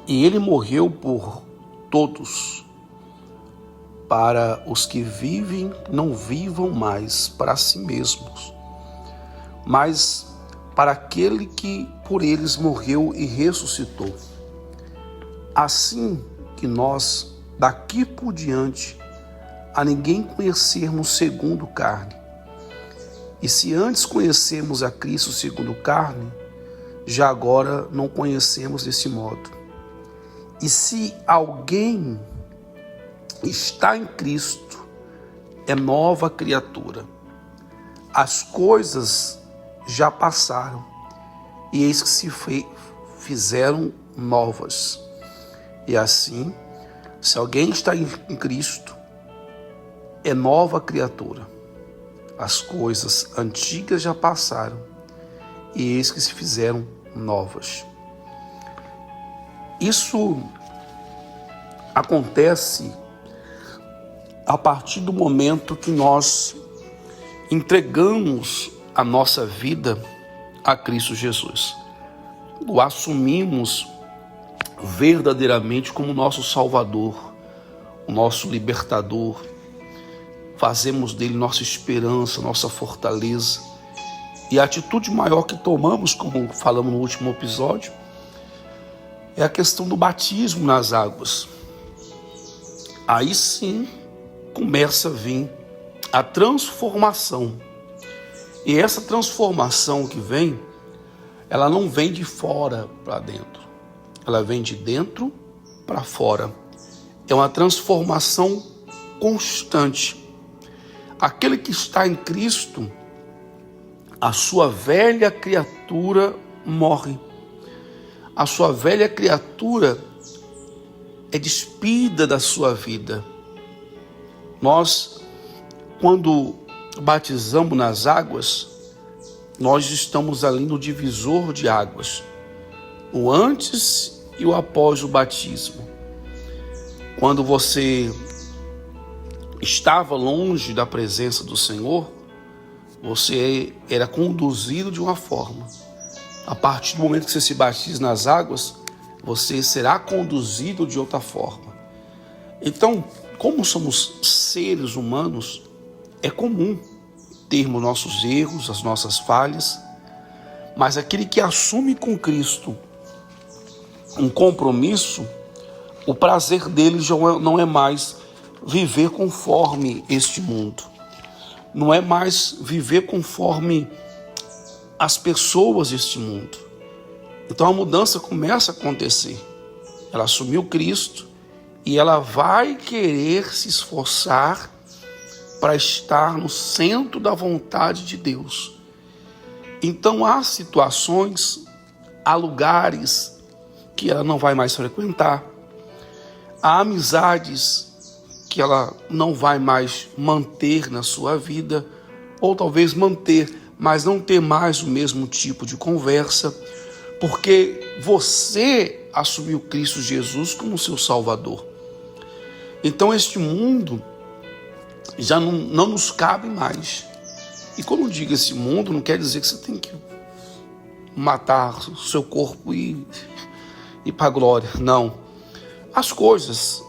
E ele morreu por todos, para os que vivem não vivam mais para si mesmos, mas para aquele que por eles morreu e ressuscitou. Assim que nós, daqui por diante, a ninguém conhecermos segundo carne. E se antes conhecemos a Cristo segundo carne, já agora não conhecemos desse modo. E se alguém está em Cristo, é nova criatura. As coisas já passaram, e eis que se fizeram novas. E assim, se alguém está em Cristo, é nova criatura. As coisas antigas já passaram, e eis que se fizeram novas. Isso acontece a partir do momento que nós entregamos a nossa vida a Cristo Jesus. O assumimos verdadeiramente como nosso Salvador, o nosso libertador. Fazemos dele nossa esperança, nossa fortaleza. E a atitude maior que tomamos, como falamos no último episódio, é a questão do batismo nas águas. Aí sim começa a vir a transformação. E essa transformação que vem, ela não vem de fora para dentro. Ela vem de dentro para fora. É uma transformação constante. Aquele que está em Cristo, a sua velha criatura morre. A sua velha criatura é despida da sua vida. Nós, quando batizamos nas águas, nós estamos ali no divisor de águas, o antes e o após o batismo. Quando você estava longe da presença do Senhor, você era conduzido de uma forma. A partir do momento que você se batiza nas águas, você será conduzido de outra forma. Então, como somos seres humanos, é comum termos nossos erros, as nossas falhas, mas aquele que assume com Cristo um compromisso, o prazer dele já não é mais viver conforme este mundo. Não é mais viver conforme as pessoas deste mundo. Então a mudança começa a acontecer. Ela assumiu Cristo e ela vai querer se esforçar para estar no centro da vontade de Deus. Então há situações, há lugares que ela não vai mais frequentar, há amizades que ela não vai mais manter na sua vida, ou talvez manter, mas não ter mais o mesmo tipo de conversa, porque você assumiu Cristo Jesus como seu Salvador. Então este mundo já não nos cabe mais. E quando eu digo esse mundo, não quer dizer que você tem que matar o seu corpo e ir para a glória. Não. As coisas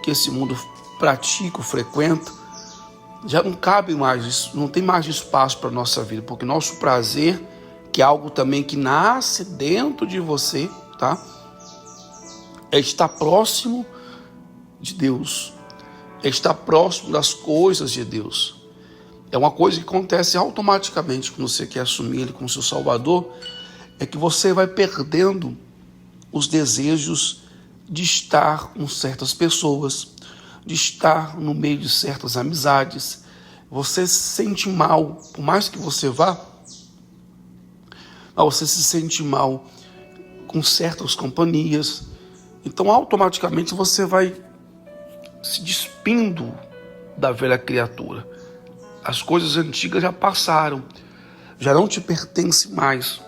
que esse mundo pratica, frequenta, já não cabe mais, não tem mais espaço para a nossa vida, porque nosso prazer, que é algo também que nasce dentro de você, tá? É estar próximo de Deus, é estar próximo das coisas de Deus. É uma coisa que acontece automaticamente quando você quer assumir Ele como seu Salvador, é que você vai perdendo os desejos de estar com certas pessoas, de estar no meio de certas amizades. Você se sente mal, por mais que você vá, você se sente mal com certas companhias. Então automaticamente você vai se despindo da velha criatura. As coisas antigas já passaram, já não te pertencem mais,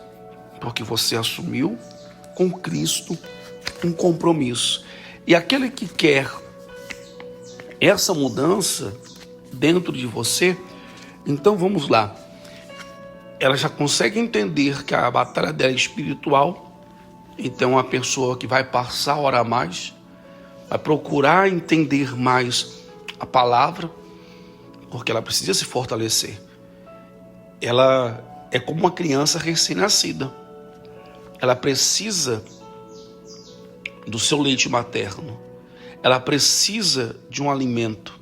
porque você assumiu com Cristo um compromisso. E aquele que quer essa mudança dentro de você, então vamos lá. Ela já consegue entender que a batalha dela é espiritual, Então a pessoa que vai passar a orar mais, vai procurar entender mais a palavra, porque ela precisa se fortalecer. Ela é como uma criança recém-nascida. Ela precisa do seu leite materno. Ela precisa de um alimento.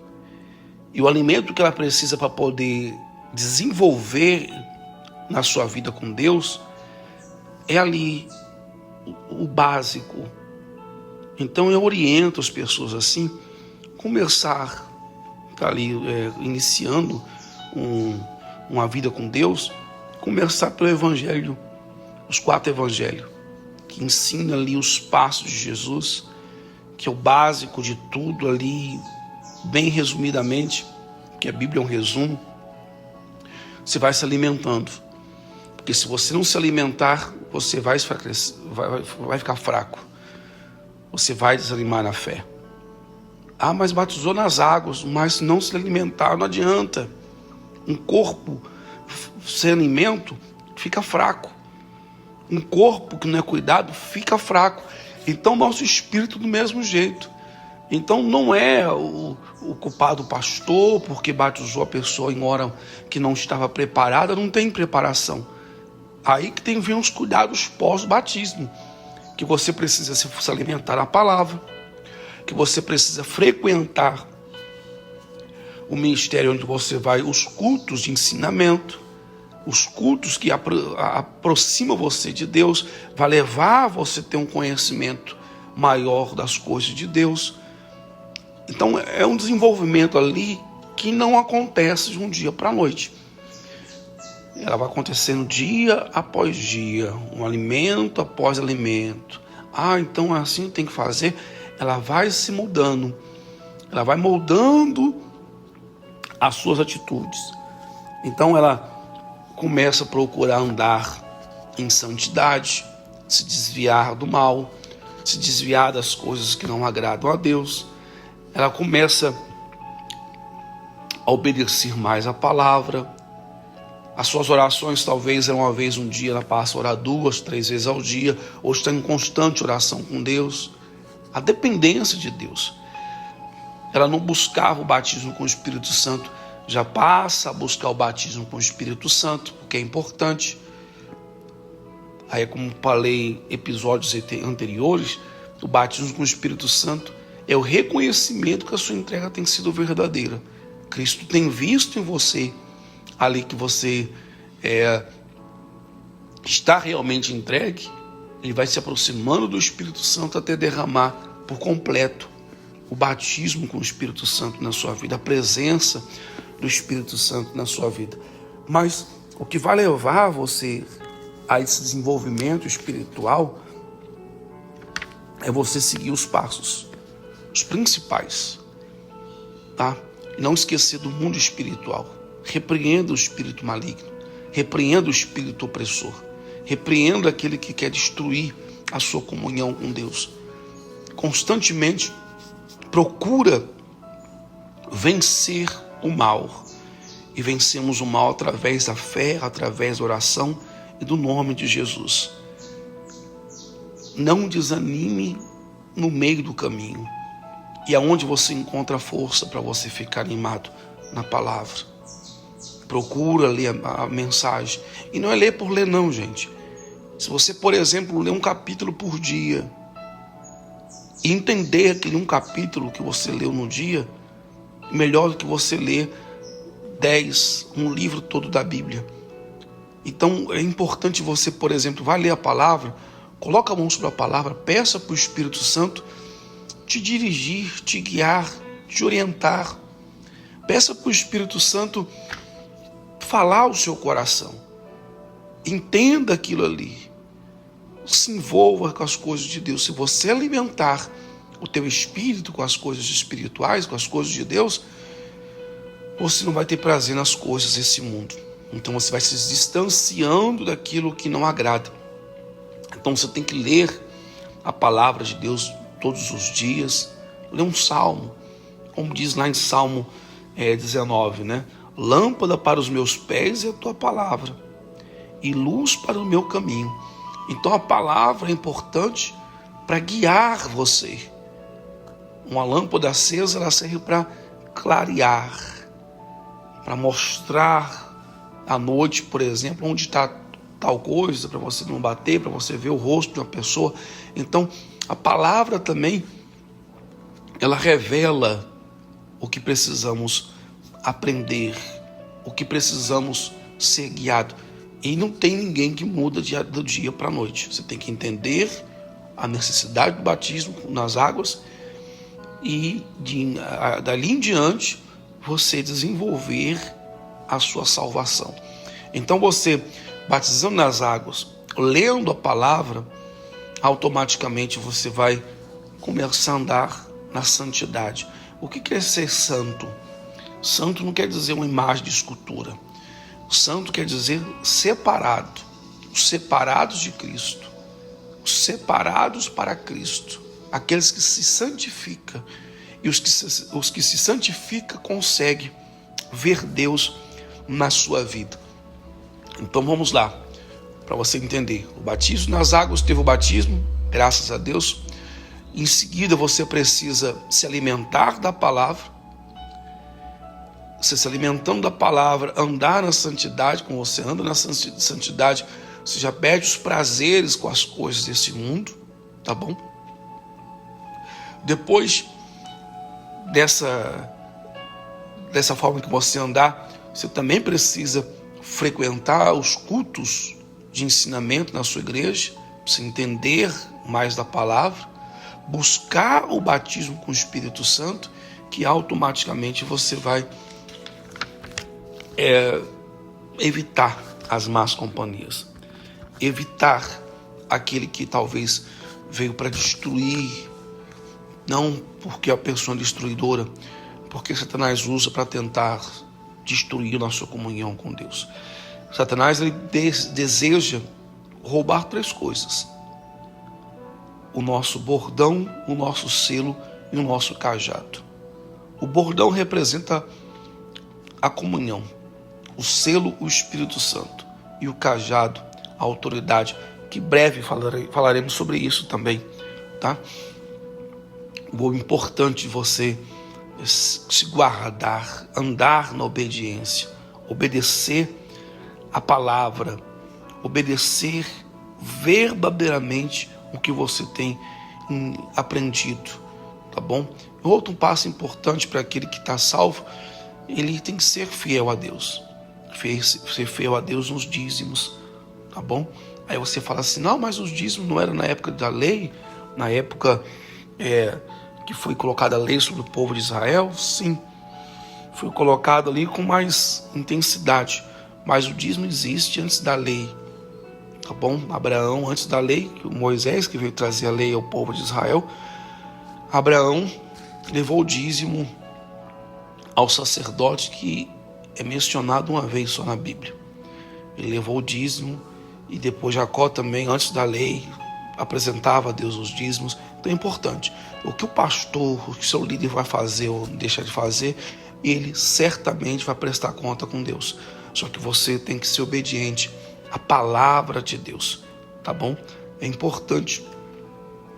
E o alimento que ela precisa para poder desenvolver na sua vida com Deus é ali o básico. Então eu oriento as pessoas assim, começar ali iniciando uma vida com Deus, começar pelo Evangelho, os 4 Evangelhos, que ensina ali os passos de Jesus, que é o básico de tudo ali, bem resumidamente, que a Bíblia é um resumo. Você vai se alimentando, porque se você não se alimentar, você vai ficar fraco, você vai desanimar na fé. Mas batizou nas águas, mas não se alimentar, não adianta. Um corpo sem alimento fica fraco. Um corpo que não é cuidado fica fraco. Então nosso espírito do mesmo jeito. Então não é o culpado o pastor, porque batizou a pessoa em hora que não estava preparada, não tem preparação. Aí que tem que vir os cuidados pós-batismo, que você precisa se alimentar na palavra, que você precisa frequentar o ministério onde você vai, os cultos de ensinamento, os cultos que aproximam você de Deus, vai levar você a ter um conhecimento maior das coisas de Deus. Então é um desenvolvimento ali que não acontece de um dia para a noite. Ela vai acontecendo dia após dia, um alimento após alimento. Então assim tem que fazer. Ela vai se mudando, ela vai moldando as suas atitudes. Então ela começa a procurar andar em santidade, se desviar do mal, se desviar das coisas que não agradam a Deus. Ela começa a obedecer mais a palavra. As suas orações talvez uma vez um dia, ela passa a orar 2, 3 vezes ao dia, ou está em constante oração com Deus. A dependência de Deus. Ela não buscava o batismo com o Espírito Santo, já passa a buscar o batismo com o Espírito Santo, porque é importante. Aí, como falei em episódios anteriores, o batismo com o Espírito Santo é o reconhecimento que a sua entrega tem sido verdadeira. Cristo tem visto em você ali que você está realmente entregue. Ele vai se aproximando do Espírito Santo até derramar por completo o batismo com o Espírito Santo na sua vida, a presença do Espírito Santo na sua vida. Mas o que vai levar você a esse desenvolvimento espiritual é você seguir os passos, os principais, tá? E não esquecer do mundo espiritual. Repreenda o espírito maligno, repreenda o espírito opressor, repreenda aquele que quer destruir a sua comunhão com Deus. Constantemente procura vencer o mal. E vencemos o mal através da fé, através da oração e do nome de Jesus. Não desanime no meio do caminho. E aonde você encontra força para você ficar animado? Na palavra. Procura ler a mensagem. E não é ler por ler não, gente. Se você, por exemplo, ler um capítulo por dia e entender aquele um capítulo que você leu no dia, melhor do que você ler 10, um livro todo da Bíblia. Então é importante você, por exemplo, vai ler a palavra, coloca a mão sobre a palavra, peça para o Espírito Santo te dirigir, te guiar, te orientar. Peça para o Espírito Santo falar ao seu coração. Entenda aquilo ali. Se envolva com as coisas de Deus. Se você alimentar o teu espírito com as coisas espirituais, com as coisas de Deus, você não vai ter prazer nas coisas desse mundo. Então você vai se distanciando daquilo que não agrada. Então você tem que ler a palavra de Deus todos os dias. Ler um salmo, como diz lá em Salmo 19, né? Lâmpada para os meus pés é a tua palavra e luz para o meu caminho. Então a palavra é importante para guiar você. Uma lâmpada acesa, ela serve para clarear, para mostrar à noite, por exemplo, onde está tal coisa, para você não bater, para você ver o rosto de uma pessoa. Então a palavra também, ela revela o que precisamos aprender, o que precisamos ser guiado. E não tem ninguém que muda do dia para a noite. Você tem que entender a necessidade do batismo nas águas e dali em diante você desenvolver a sua salvação. Então você, batizando nas águas, lendo a palavra, automaticamente você vai começar a andar na santidade. O que é ser santo? Santo não quer dizer uma imagem de escultura. Santo quer dizer separado, os separados de Cristo, os separados para Cristo, aqueles que se santificam. E os que se santificam conseguem ver Deus na sua vida. Então vamos lá, para você entender. O batismo nas águas, teve o batismo, graças a Deus. Em seguida você precisa se alimentar da palavra. Você se alimentando da palavra, andar na santidade. Como você anda na santidade, você já perde os prazeres com as coisas desse mundo, tá bom? Depois dessa forma que você andar, você também precisa frequentar os cultos de ensinamento na sua igreja, para você entender mais da palavra, buscar o batismo com o Espírito Santo, que automaticamente você vai evitar as más companhias, evitar aquele que talvez veio para destruir, não porque a pessoa é destruidora, porque Satanás usa para tentar destruir a nossa comunhão com Deus. Satanás, ele deseja roubar 3 coisas: o nosso bordão, o nosso selo e o nosso cajado. O bordão representa a comunhão, o selo, o Espírito Santo, e o cajado, a autoridade, que breve falaremos sobre isso também, tá? O importante de você se guardar, andar na obediência, obedecer a palavra, obedecer verdadeiramente o que você tem aprendido, tá bom? Outro passo importante para aquele que está salvo, ele tem que ser fiel a Deus. Ser fiel a Deus nos dízimos, tá bom? Aí você fala assim, não, mas os dízimos não eram na época da lei, na época que foi colocada a lei sobre o povo de Israel? Sim, foi colocado ali com mais intensidade, mas o dízimo existe antes da lei, tá bom? Abraão, antes da lei, Moisés que veio trazer a lei ao povo de Israel, Abraão levou o dízimo ao sacerdote, que é mencionado uma vez só na Bíblia. Ele levou o dízimo, e depois Jacó também, antes da lei, apresentava a Deus os dízimos. Então é importante. O que o pastor, o que o seu líder vai fazer ou deixar de fazer, ele certamente vai prestar conta com Deus. Só que você tem que ser obediente à palavra de Deus, tá bom? É importante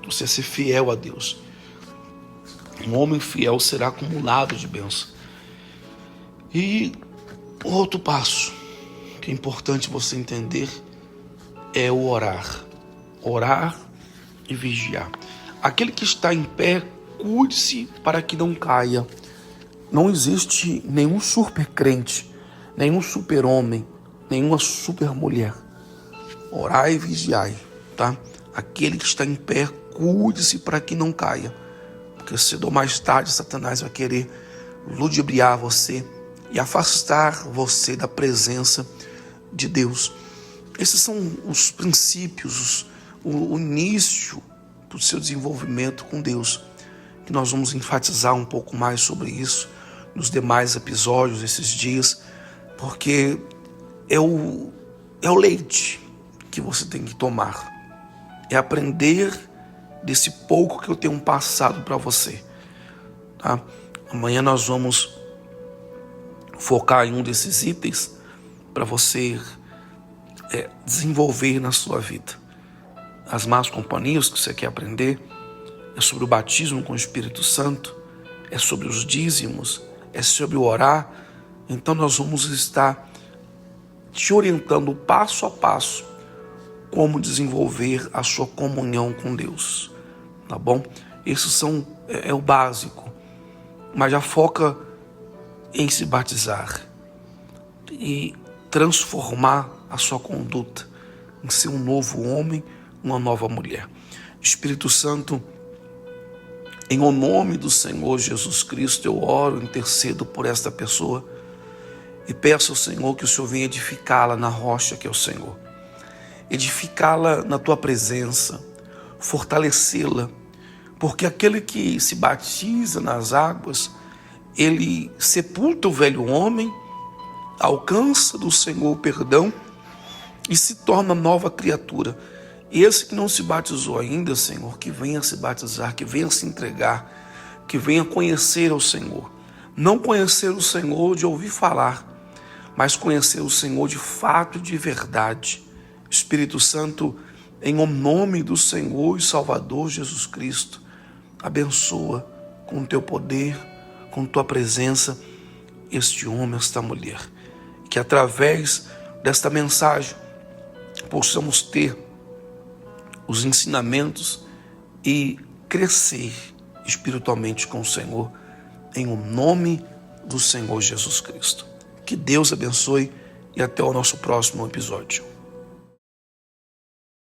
você ser fiel a Deus. Um homem fiel será acumulado de bênção. E outro passo que é importante você entender é o orar. Orar e vigiar. Aquele que está em pé, cuide-se para que não caia. Não existe nenhum super crente, nenhum super homem, nenhuma super mulher. Orai e vigiai, tá? Aquele que está em pé, cuide-se para que não caia. Porque cedo ou mais tarde Satanás vai querer ludibriar você e afastar você da presença de Deus. Esses são os princípios, o início do seu desenvolvimento com Deus, que nós vamos enfatizar um pouco mais sobre isso nos demais episódios esses dias, porque é o leite que você tem que tomar, é aprender desse pouco que eu tenho passado para você, tá? Amanhã nós vamos focar em um desses itens para você desenvolver na sua vida. as más companhias que você quer aprender, é sobre o batismo com o Espírito Santo, é sobre os dízimos, é sobre o orar. Então nós vamos estar te orientando passo a passo como desenvolver a sua comunhão com Deus, tá bom? Esses é o básico, mas já foca em se batizar e transformar a sua conduta em ser um novo homem, uma nova mulher. Espírito Santo, em o nome do Senhor Jesus Cristo, eu oro, intercedo por esta pessoa e peço ao Senhor que o Senhor venha edificá-la na rocha que é o Senhor. Edificá-la na tua presença, fortalecê-la, porque aquele que se batiza nas águas, ele sepulta o velho homem, alcança do Senhor o perdão e se torna nova criatura. Esse que não se batizou ainda, Senhor, que venha se batizar, que venha se entregar, que venha conhecer o Senhor. Não conhecer o Senhor de ouvir falar, mas conhecer o Senhor de fato e de verdade. Espírito Santo, em o nome do Senhor e Salvador Jesus Cristo, abençoa com o teu poder, com tua presença, este homem, esta mulher. Que através desta mensagem possamos ter os ensinamentos e crescer espiritualmente com o Senhor, em o nome do Senhor Jesus Cristo. Que Deus abençoe e até o nosso próximo episódio.